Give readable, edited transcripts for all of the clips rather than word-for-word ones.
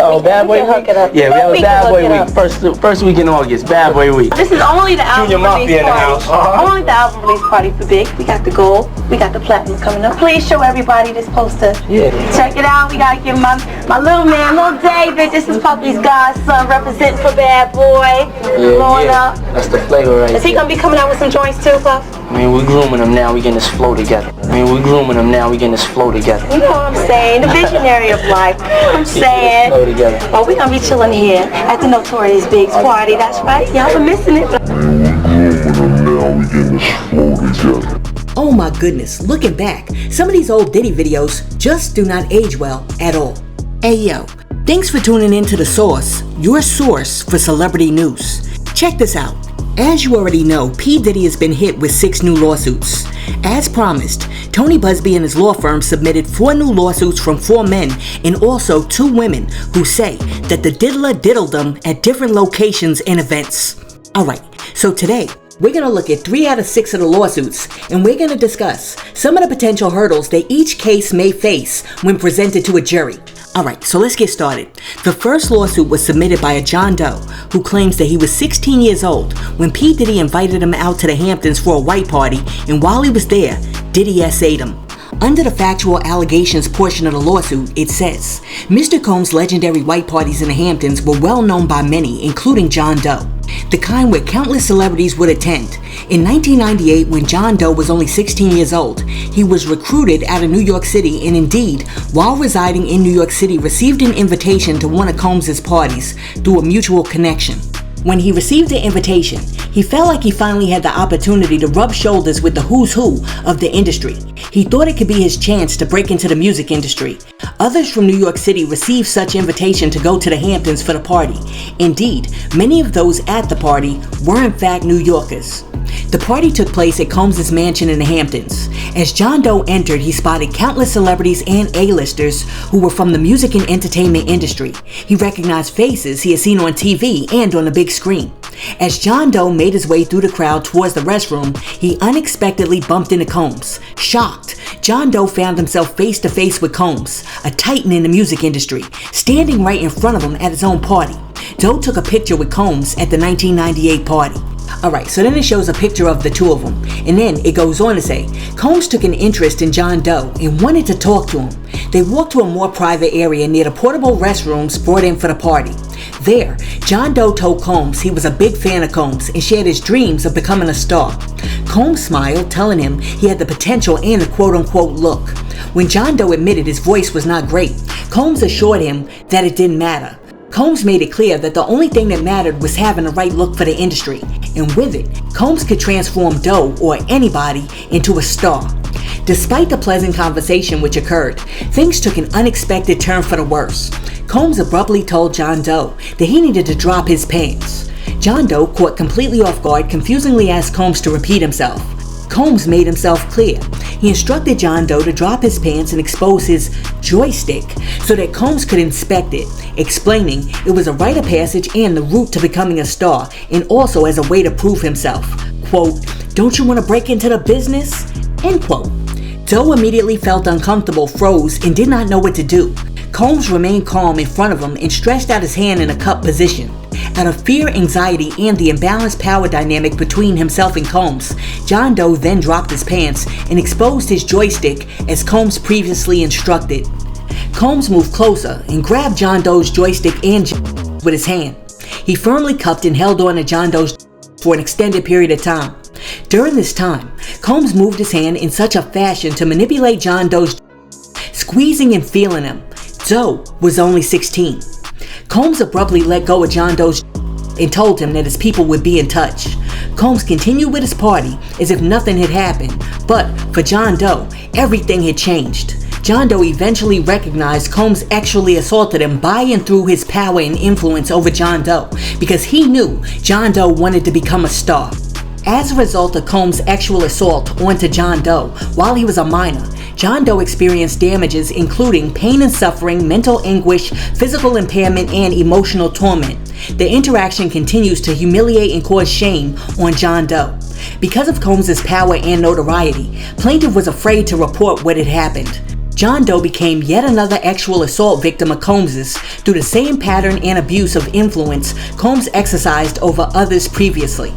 Oh, Bad Boy Week? Yeah, we have a Bad Boy Week. First week in August, Bad Boy Week. This is only the album Junior Mafia in the house. Only the album release party for Big. We got the gold, we got the platinum coming up. Please show everybody this poster. Yeah. Check it out. We gotta give my little man, little David. This is Puppy's godson, representing for Bad Boy. Yeah. That's the flavor right Is he gonna be coming out with some joints too, Puff? I mean, we're grooming him now. We getting this flow together. You know what I'm saying? The visionary of life. I'm saying. Flow together. Oh, we gonna be chilling here at the Notorious Big's party. That's right. Y'all been missing it. Oh my goodness, looking back, some of these old Diddy videos just do not age well at all. Hey yo, thanks for tuning in to The Source, your source for celebrity news. Check this out. As you already know, P. Diddy has been hit with 6 new lawsuits. As promised, Tony Busby and his law firm submitted 4 new lawsuits from 4 men and also 2 women who say that the diddler diddled them at different locations and events. Alright, so today, we're going to look at 3 out of 6 of the lawsuits, and we're going to discuss some of the potential hurdles that each case may face when presented to a jury. Alright, so let's get started. The first lawsuit was submitted by a John Doe who claims that he was 16 years old when P. Diddy invited him out to the Hamptons for a white party, and while he was there, Diddy essayed him. Under the factual allegations portion of the lawsuit, it says, Mr. Combs' legendary white parties in the Hamptons were well known by many, including John Doe, the kind where countless celebrities would attend. In 1998, when John Doe was only 16 years old, he was recruited out of New York City and indeed, while residing in New York City, received an invitation to one of Combs' parties through a mutual connection. When he received the invitation, he felt like he finally had the opportunity to rub shoulders with the who's who of the industry. He thought it could be his chance to break into the music industry. Others from New York City received such invitation to go to the Hamptons for the party. Indeed, many of those at the party were in fact New Yorkers. The party took place at Combs' mansion in the Hamptons. As John Doe entered, he spotted countless celebrities and A-listers who were from the music and entertainment industry. He recognized faces he had seen on TV and on the big screen. As John Doe made his way through the crowd towards the restroom, he unexpectedly bumped into Combs. Shocked, John Doe found himself face to face with Combs, a titan in the music industry, standing right in front of him at his own party. Doe took a picture with Combs at the 1998 party. Alright, so then it shows a picture of the two of them, and then it goes on to say, Combs took an interest in John Doe and wanted to talk to him. They walked to a more private area near the portable restrooms brought in for the party. There, John Doe told Combs he was a big fan of Combs and shared his dreams of becoming a star. Combs smiled, telling him he had the potential and the quote-unquote look. When John Doe admitted his voice was not great, Combs assured him that it didn't matter. Combs made it clear that the only thing that mattered was having the right look for the industry, and with it, Combs could transform Doe or anybody into a star. Despite the pleasant conversation which occurred, things took an unexpected turn for the worse. Combs abruptly told John Doe that he needed to drop his pants. John Doe, caught completely off guard, confusingly asked Combs to repeat himself. Combs made himself clear. He instructed John Doe to drop his pants and expose his joystick so that Combs could inspect it, explaining it was a rite of passage and the route to becoming a star, and also as a way to prove himself. Quote, "Don't you want to break into the business?" End quote. Doe immediately felt uncomfortable, froze, and did not know what to do. Combs remained calm in front of him and stretched out his hand in a cup position. Out of fear, anxiety, and the imbalanced power dynamic between himself and Combs, John Doe then dropped his pants and exposed his joystick as Combs previously instructed. Combs moved closer and grabbed John Doe's joystick and with his hand. He firmly cupped and held on to John Doe's for an extended period of time. During this time, Combs moved his hand in such a fashion to manipulate John Doe's, squeezing and feeling him. Doe was only 16. Combs abruptly let go of John Doe's and told him that his people would be in touch. Combs continued with his party as if nothing had happened, but for John Doe, everything had changed. John Doe eventually recognized Combs actually assaulted him by and through his power and influence over John Doe because he knew John Doe wanted to become a star. As a result of Combs' actual assault onto John Doe while he was a minor, John Doe experienced damages including pain and suffering, mental anguish, physical impairment, and emotional torment. The interaction continues to humiliate and cause shame on John Doe. Because of Combs' power and notoriety, plaintiff was afraid to report what had happened. John Doe became yet another sexual assault victim of Combs's through the same pattern and abuse of influence Combs exercised over others previously.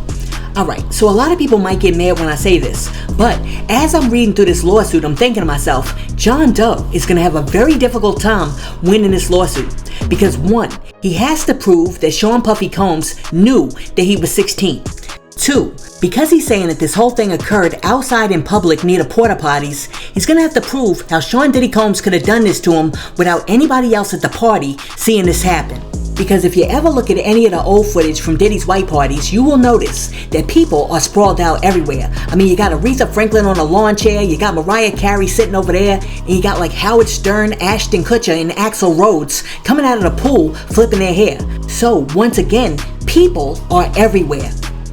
Alright, so a lot of people might get mad when I say this, but as I'm reading through this lawsuit, I'm thinking to myself, John Doe is going to have a very difficult time winning this lawsuit. Because 1, he has to prove that Sean Puffy Combs knew that he was 16. 2, because he's saying that this whole thing occurred outside in public near the porta potties, he's going to have to prove how Sean Diddy Combs could have done this to him without anybody else at the party seeing this happen. Because if you ever look at any of the old footage from Diddy's white parties, you will notice that people are sprawled out everywhere. I mean, you got Aretha Franklin on a lawn chair, you got Mariah Carey sitting over there, and you got like Howard Stern, Ashton Kutcher, and Axl Rhodes coming out of the pool flipping their hair. So, once again, people are everywhere.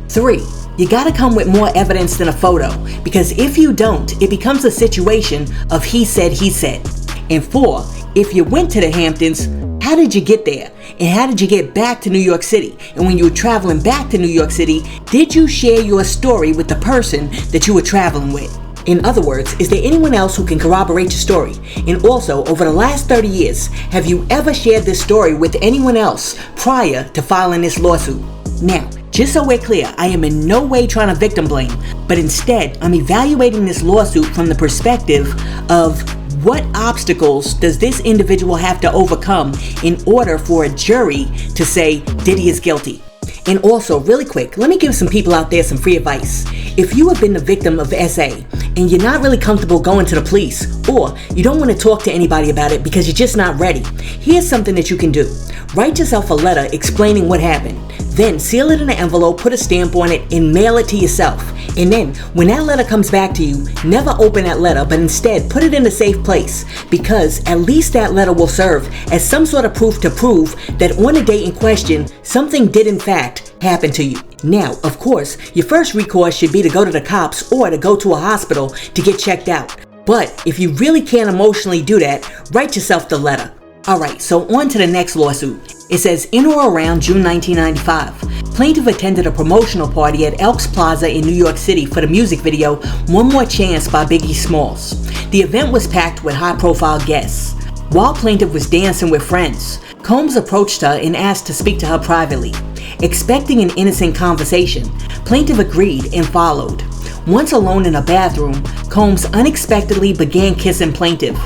3, you gotta come with more evidence than a photo, because if you don't, it becomes a situation of he said, he said. And 4, if you went to the Hamptons, how did you get there? And how did you get back to New York City? And when you were traveling back to New York City, did you share your story with the person that you were traveling with? In other words, is there anyone else who can corroborate your story? And also, over the last 30 years, have you ever shared this story with anyone else prior to filing this lawsuit? Now, just so we're clear, I am in no way trying to victim blame, but instead, I'm evaluating this lawsuit from the perspective of what obstacles does this individual have to overcome in order for a jury to say Diddy is guilty? And also, really quick, let me give some people out there some free advice. If you have been the victim of SA and you're not really comfortable going to the police, or you don't want to talk to anybody about it because you're just not ready, here's something that you can do. Write yourself a letter explaining what happened. Then seal it in an envelope, put a stamp on it, and mail it to yourself. And then, when that letter comes back to you, never open that letter, but instead put it in a safe place, because at least that letter will serve as some sort of proof to prove that on the date in question, something did in fact happen to you. Now, of course, your first recourse should be to go to the cops or to go to a hospital to get checked out. But if you really can't emotionally do that, write yourself the letter. Alright, so on to the next lawsuit. It says, in or around June 1995, plaintiff attended a promotional party at Elks Plaza in New York City for the music video One More Chance by Biggie Smalls. The event was packed with high-profile guests. While plaintiff was dancing with friends, Combs approached her and asked to speak to her privately. Expecting an innocent conversation, plaintiff agreed and followed. Once alone in a bathroom, Combs unexpectedly began kissing plaintiff.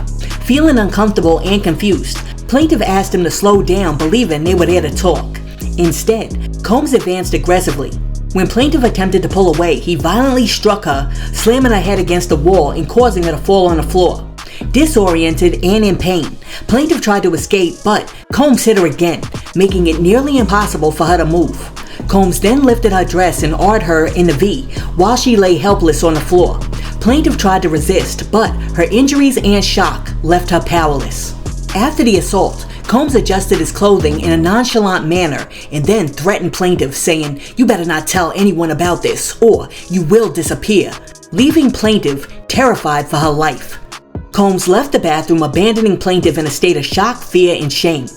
Feeling uncomfortable and confused, plaintiff asked him to slow down, believing they were there to talk. Instead, Combs advanced aggressively. When plaintiff attempted to pull away, he violently struck her, slamming her head against the wall and causing her to fall on the floor. Disoriented and in pain, plaintiff tried to escape, but Combs hit her again, making it nearly impossible for her to move. Combs then lifted her dress and awed her in the V while she lay helpless on the floor. Plaintiff tried to resist, but her injuries and shock left her powerless. After the assault, Combs adjusted his clothing in a nonchalant manner and then threatened plaintiff, saying, "You better not tell anyone about this or you will disappear," leaving plaintiff terrified for her life. Combs left the bathroom, abandoning plaintiff in a state of shock, fear, and shame.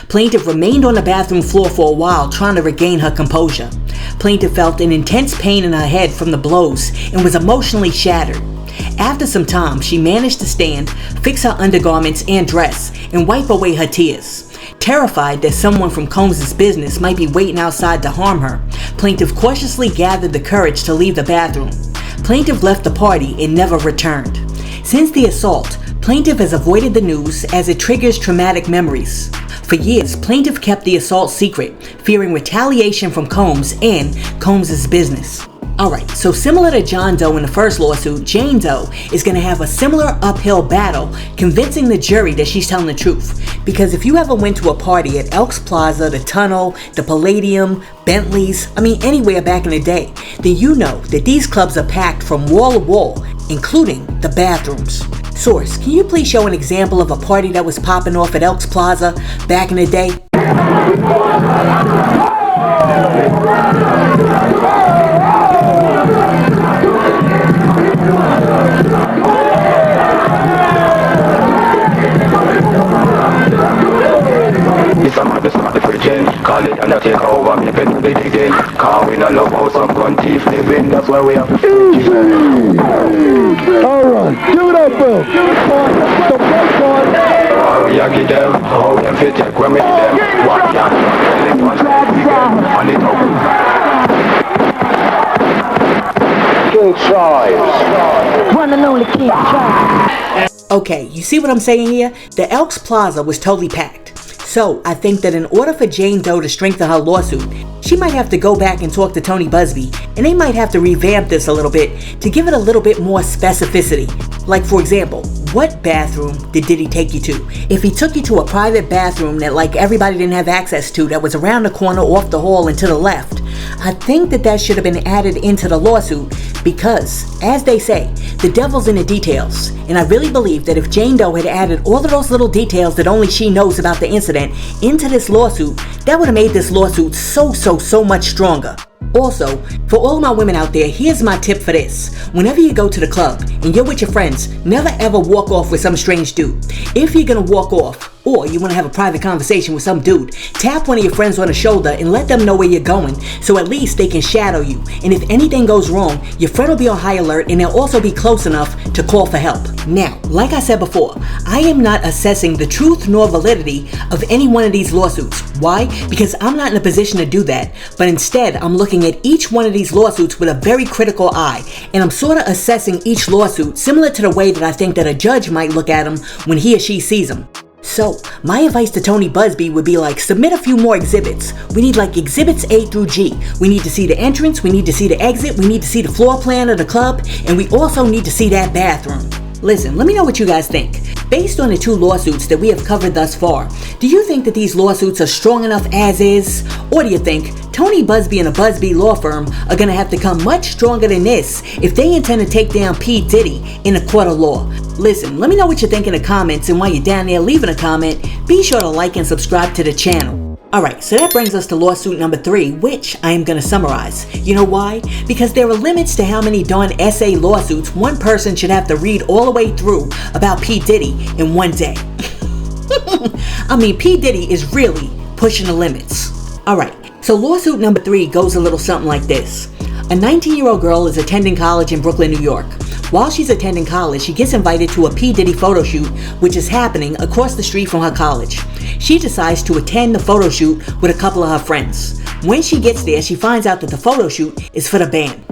Plaintiff remained on the bathroom floor for a while, trying to regain her composure. Plaintiff felt an intense pain in her head from the blows and was emotionally shattered. After some time, she managed to stand, fix her undergarments and dress, and wipe away her tears. Terrified that someone from Combs' business might be waiting outside to harm her, plaintiff cautiously gathered the courage to leave the bathroom. Plaintiff left the party and never returned. Since the assault, plaintiff has avoided the news as it triggers traumatic memories. For years, plaintiff kept the assault secret, fearing retaliation from Combs and Combs' business. Alright, so similar to John Doe in the first lawsuit, Jane Doe is going to have a similar uphill battle convincing the jury that she's telling the truth. Because if you ever went to a party at Elks Plaza, the Tunnel, the Palladium, Bentley's, anywhere back in the day, then you know that these clubs are packed from wall to wall, including the bathrooms. Source, can you please show an example of a party that was popping off at Elks Plaza back in the day? Call it and I take over me bed with it again. Cause we not love how some gun thief living. That's why we have to. Alright, give it up, Bill. How we a give them, how them fit take when we them. What ya? Tell it once again, on it up. King Charles. One and only King Charles. Okay, you see what I'm saying here? The Elks Plaza was totally packed. So, I think that in order for Jane Doe to strengthen her lawsuit, she might have to go back and talk to Tony Busby, and they might have to revamp this a little bit to give it a little bit more specificity. Like, for example, what bathroom did Diddy take you to? If he took you to a private bathroom that like everybody didn't have access to, that was around the corner, off the hall, and to the left, I think that should have been added into the lawsuit because, as they say, the devil's in the details. And I really believe that if Jane Doe had added all of those little details that only she knows about the incident into this lawsuit, that would have made this lawsuit so much stronger. Also, for all my women out there, here's my tip for this. Whenever you go to the club and you're with your friends, never ever walk off with some strange dude. If you're gonna walk off, or you want to have a private conversation with some dude, tap one of your friends on the shoulder and let them know where you're going, so at least they can shadow you. And if anything goes wrong, your friend will be on high alert and they'll also be close enough to call for help. Now, like I said before, I am not assessing the truth nor validity of any one of these lawsuits. Why? Because I'm not in a position to do that, but instead I'm looking at each one of these lawsuits with a very critical eye, and I'm sort of assessing each lawsuit similar to the way that I think that a judge might look at them when he or she sees them. So, my advice to Tony Busby would be like, submit a few more exhibits. We need like exhibits A through G. We need to see the entrance, we need to see the exit, we need to see the floor plan of the club, and we also need to see that bathroom. Listen, let me know what you guys think. Based on the two lawsuits that we have covered thus far, do you think that these lawsuits are strong enough as is? Or do you think Tony Busby and the Busby law firm are going to have to come much stronger than this if they intend to take down P. Diddy in a court of law? Listen, let me know what you think in the comments, and while you're down there leaving a comment, be sure to like and subscribe to the channel. Alright, so that brings us to lawsuit number 3, which I am going to summarize. You know why? Because there are limits to how many darn essay lawsuits one person should have to read all the way through about P. Diddy in one day. I mean, P. Diddy is really pushing the limits. Alright, so lawsuit number 3 goes a little something like this. A 19-year-old girl is attending college in Brooklyn, New York. While she's attending college, she gets invited to a P. Diddy photo shoot, which is happening across the street from her college. She decides to attend the photo shoot with a couple of her friends. When she gets there, she finds out that the photo shoot is for the band.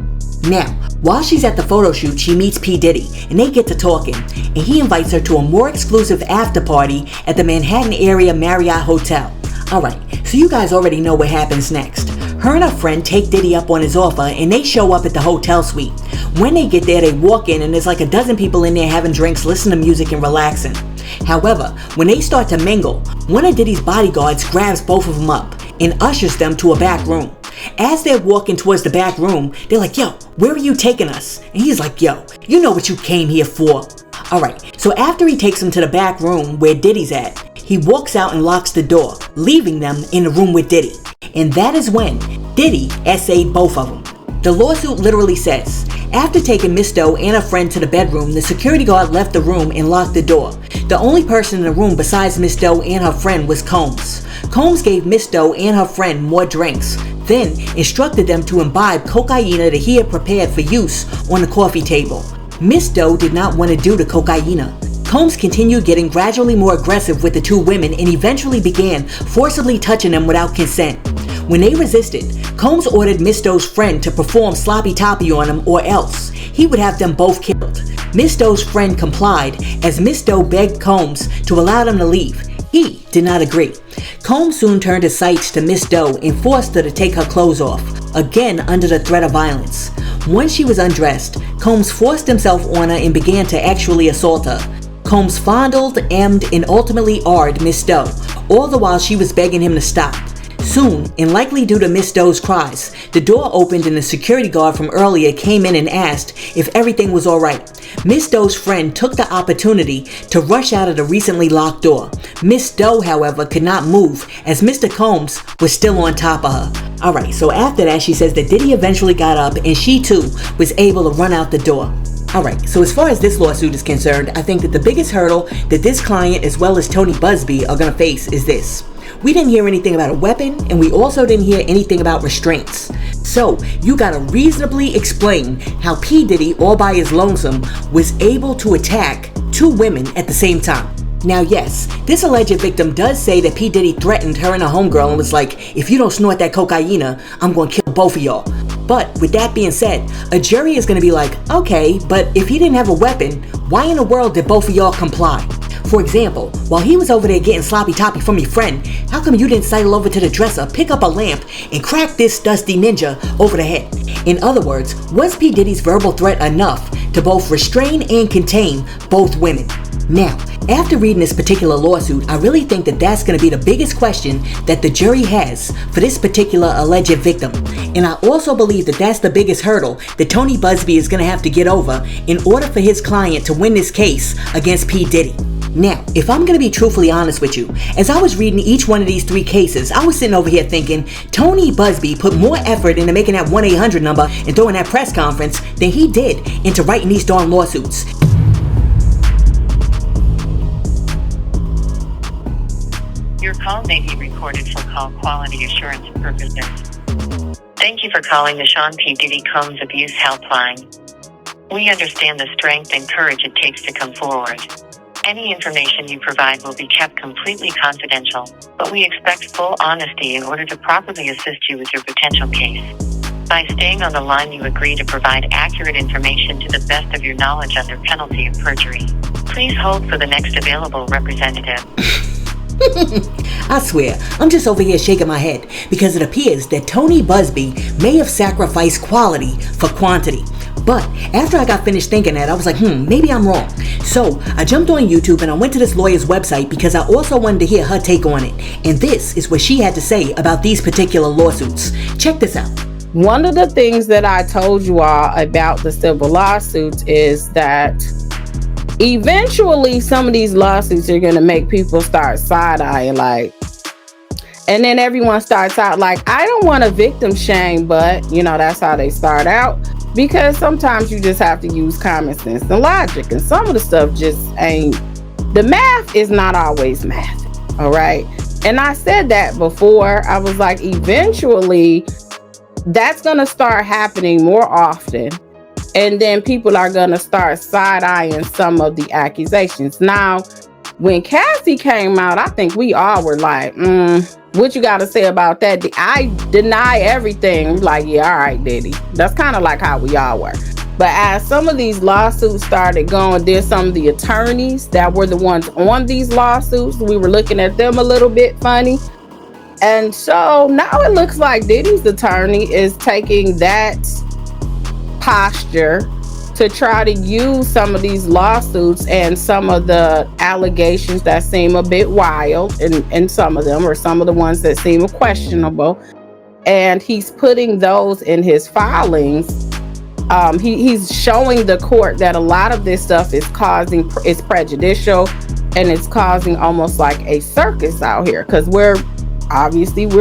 Now, while she's at the photo shoot, she meets P. Diddy, and they get to talking, and he invites her to a more exclusive after party at the Manhattan area Marriott Hotel. Alright, so you guys already know what happens next. Her and her friend take Diddy up on his offer, and they show up at the hotel suite. When they get there, they walk in, and there's like a dozen people in there having drinks, listening to music, and relaxing. However, when they start to mingle, one of Diddy's bodyguards grabs both of them up and ushers them to a back room. As they're walking towards the back room, they're like, yo, where are you taking us? And he's like, yo, you know what you came here for. Alright, so after he takes them to the back room where Diddy's at, he walks out and locks the door, leaving them in the room with Diddy. And that is when Diddy essayed both of them. The lawsuit literally says, after taking Miss Doe and her friend to the bedroom, the security guard left the room and locked the door. The only person in the room besides Miss Doe and her friend was Combs. Combs gave Miss Doe and her friend more drinks, then instructed them to imbibe cocaine that he had prepared for use on the coffee table. Miss Doe did not want to do the cocaine. Combs continued getting gradually more aggressive with the two women and eventually began forcibly touching them without consent. When they resisted, Combs ordered Miss Doe's friend to perform sloppy toppy on them, or else he would have them both killed. Miss Doe's friend complied as Miss Doe begged Combs to allow them to leave. He did not agree. Combs soon turned his sights to Miss Doe and forced her to take her clothes off, again under the threat of violence. Once she was undressed, Combs forced himself on her and began to actually assault her. Combs fondled, emmed, and ultimately arred Miss Doe, all the while she was begging him to stop. Soon, and likely due to Miss Doe's cries, the door opened and the security guard from earlier came in and asked if everything was alright. Miss Doe's friend took the opportunity to rush out of the recently locked door. Miss Doe, however, could not move as Mr. Combs was still on top of her. Alright, so after that she says that Diddy eventually got up and she too was able to run out the door. Alright, so as far as this lawsuit is concerned, I think that the biggest hurdle that this client as well as Tony Busby are going to face is this. We didn't hear anything about a weapon, and we also didn't hear anything about restraints. So, you gotta reasonably explain how P. Diddy, all by his lonesome, was able to attack two women at the same time. Now, yes, this alleged victim does say that P. Diddy threatened her and her homegirl and was like, if you don't snort that cocaine, I'm going to kill both of y'all. But with that being said, a jury is going to be like, okay, but if he didn't have a weapon, why in the world did both of y'all comply? For example, while he was over there getting sloppy toppy from your friend, how come you didn't sidle over to the dresser, pick up a lamp, and crack this dusty ninja over the head? In other words, was P. Diddy's verbal threat enough to both restrain and contain both women? Now, after reading this particular lawsuit, I really think that that's going to be the biggest question that the jury has for this particular alleged victim. And I also believe that that's the biggest hurdle that Tony Busby is going to have to get over in order for his client to win this case against P. Diddy. Now, if I'm going to be truthfully honest with you, as I was reading each one of these 3 cases, I was sitting over here thinking Tony Busby put more effort into making that 1-800 number and throwing that press conference than he did into writing these darn lawsuits. Your call may be recorded for call quality assurance purposes. Thank you for calling the Sean P. Diddy Combs Abuse Helpline. We understand the strength and courage it takes to come forward. Any information you provide will be kept completely confidential, but we expect full honesty in order to properly assist you with your potential case. By staying on the line, you agree to provide accurate information to the best of your knowledge under penalty of perjury. Please hold for the next available representative. I swear, I'm just over here shaking my head because it appears that Tony Busby may have sacrificed quality for quantity. But after I got finished thinking that, I was like, maybe I'm wrong. So I jumped on YouTube and I went to this lawyer's website because I also wanted to hear her take on it. And this is what she had to say about these particular lawsuits. Check this out. One of the things that I told you all about the civil lawsuits is that eventually some of these lawsuits are going to make people start side-eyeing, like, and then everyone starts out like, I don't want to victim shame, but that's how they start out, because sometimes you just have to use common sense and logic, and some of the stuff just ain't, the math is not always math. All right. And I said that before. I was like, eventually that's going to start happening more often. And then people are going to start side-eyeing some of the accusations. Now, when Cassie came out, I think we all were like, what you got to say about that? I deny everything. Like, yeah, all right, Diddy. That's kind of like how we all were. But as some of these lawsuits started going, there's some of the attorneys that were the ones on these lawsuits. We were looking at them a little bit funny. And so now it looks like Diddy's attorney is taking that posture to try to use some of these lawsuits and some of the allegations that seem a bit wild, and some of them, or some of the ones that seem questionable, and he's putting those in his filings. He's showing the court that a lot of this stuff is prejudicial, and it's causing almost like a circus out here, because we're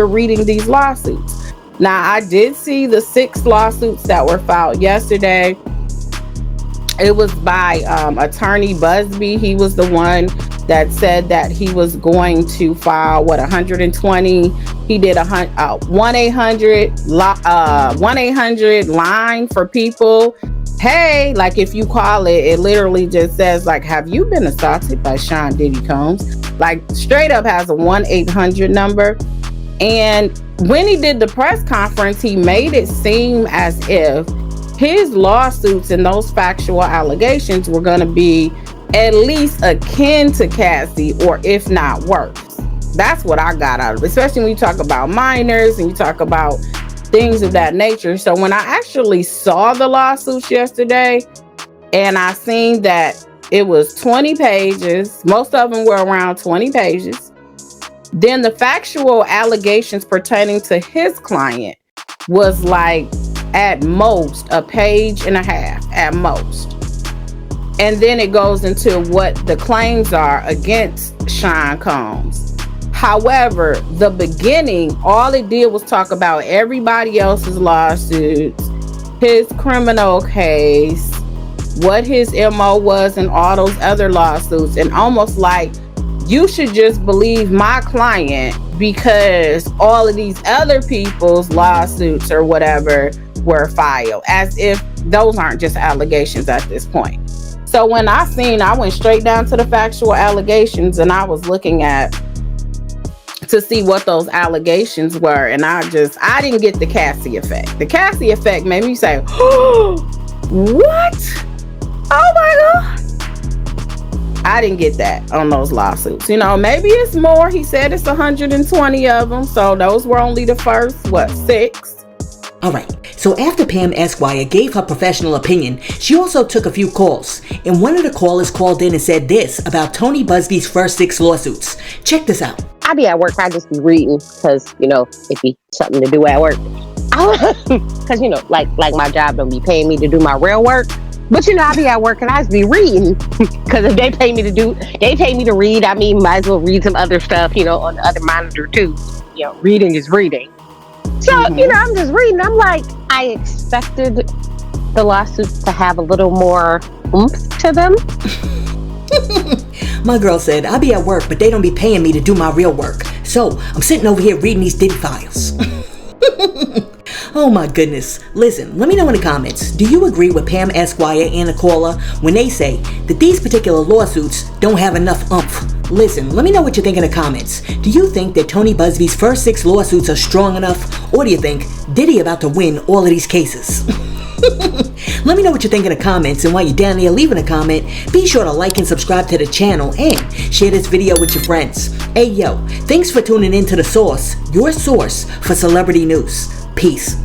reading these lawsuits. Now, I did see the 6 lawsuits that were filed yesterday. It was by attorney Busby. He was the one that said that he was going to file 120. He did a 1-800 line for people. Hey, like if you call it, it literally just says like, have you been assaulted by Sean Diddy Combs? Like straight up has a 1-800 number. And when he did the press conference, he made it seem as if his lawsuits and those factual allegations were going to be at least akin to Cassie, or if not worse. That's what I got out of it, especially when you talk about minors and you talk about things of that nature. So when I actually saw the lawsuits yesterday and I seen that it was 20 pages, most of them were around 20 pages. Then the factual allegations pertaining to his client was like at most a page and a half at most. And then it goes into what the claims are against Sean Combs. However, the beginning, all it did was talk about everybody else's lawsuits, his criminal case, what his MO was in all those other lawsuits, and almost like, you should just believe my client because all of these other people's lawsuits or whatever were filed, as if those aren't just allegations at this point. So when I went straight down to the factual allegations, and I was looking at to see what those allegations were, and I didn't get the Cassie effect. The Cassie effect made me say, oh, what? Oh my God. I didn't get that on those lawsuits. You know, maybe it's more. He said it's 120 of them, so those were only the first, 6? All right, so after Pam Esquire gave her professional opinion, she also took a few calls, and one of the callers called in and said this about Tony Busby's first 6 lawsuits. Check this out. I be at work, I just be reading, because, you know, it be something to do at work. Because, you know, like my job don't be paying me to do my real work. But, you know, I be at work and I just be reading. Because if they pay me to read, I mean, might as well read some other stuff, you know, on the other monitor too. You know, reading is reading. So, you know, I'm just reading. I'm like, I expected the lawsuits to have a little more oomph to them. My girl said, I be at work, but they don't be paying me to do my real work. So I'm sitting over here reading these Diddy files. Oh my goodness. Listen, let me know in the comments. Do you agree with Pam Esquire and the caller when they say that these particular lawsuits don't have enough oomph? Listen, let me know what you think in the comments. Do you think that Tony Busby's first 6 lawsuits are strong enough? Or do you think Diddy about to win all of these cases? Let me know what you think in the comments, and while you're down there leaving a comment, be sure to like and subscribe to the channel and share this video with your friends. Hey yo, thanks for tuning in to The Source, your source for celebrity news. Peace.